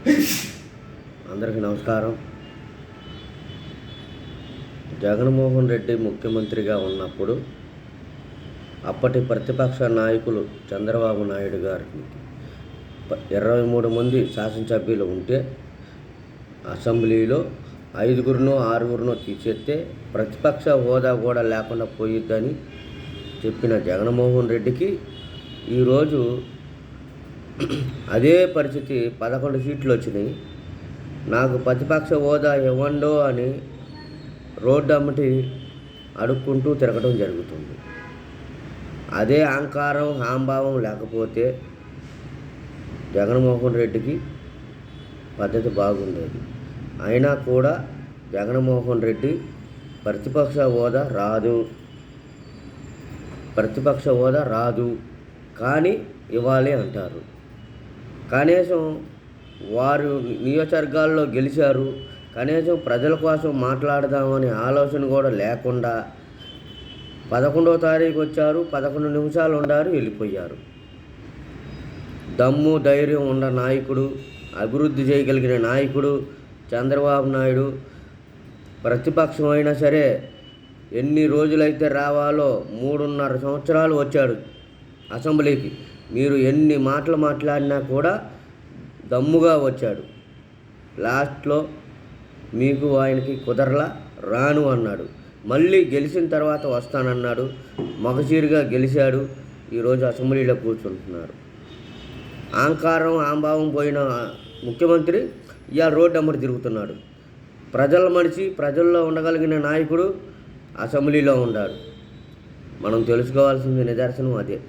అందరికీ నమస్కారం. జగన్మోహన్ రెడ్డి ముఖ్యమంత్రిగా ఉన్నప్పుడు అప్పటి ప్రతిపక్ష నాయకులు చంద్రబాబు నాయుడు గారికి 23 మంది శాసనసభ్యులు ఉంటే అసెంబ్లీలో 5గురినో 6గురినో తీసేస్తే ప్రతిపక్ష హోదా కూడా లేకుండా పోయిద్దని చెప్పిన జగన్మోహన్ రెడ్డికి ఈరోజు అదే పరిస్థితి 11 సీట్లు వచ్చినాయి. నాకు ప్రతిపక్ష హోదా ఇవ్వండో అని రోడ్డు అమ్మటి అడుక్కుంటూ తిరగడం జరుగుతుంది. అదే అహంకారం హాంభావం లేకపోతే జగన్మోహన్ రెడ్డికి పద్ధతి బాగుండేది. అయినా కూడా జగన్మోహన్ రెడ్డి ప్రతిపక్ష హోదా రాదు కానీ ఇవ్వాలి అంటారు. కనీసం వారు నియోజకవర్గాల్లో గెలిచారు, కనీసం ప్రజల కోసం మాట్లాడదామనే ఆలోచన కూడా లేకుండా 11వ తారీఖు వచ్చారు, 11 నిమిషాలు ఉండారు, వెళ్ళిపోయారు. దమ్ము ధైర్యం ఉన్న నాయకుడు, అభివృద్ధి చేయగలిగిన నాయకుడు చంద్రబాబు నాయుడు. ప్రతిపక్షం అయినా సరే ఎన్ని రోజులైతే రావాలో 3.5 సంవత్సరాలు వచ్చాడు అసెంబ్లీకి. మీరు ఎన్ని మాటలు మాట్లాడినా కూడా దమ్ముగా వచ్చాడు. లాస్ట్లో మీకు ఆయనకి కుదరలా, రాను అన్నాడు. మళ్ళీ గెలిచిన తర్వాత వస్తానన్నాడు. మగచీరుగా గెలిచాడు. ఈరోజు అసెంబ్లీలో కూర్చుంటున్నారు. అహంకారం ఆంభావం పోయిన ముఖ్యమంత్రి ఇవాళ రోడ్డు అమ్మటి తిరుగుతున్నాడు. ప్రజల మనిషి, ప్రజల్లో ఉండగలిగిన నాయకుడు అసెంబ్లీలో ఉన్నాడు. మనం తెలుసుకోవాల్సింది నిదర్శనం అదే.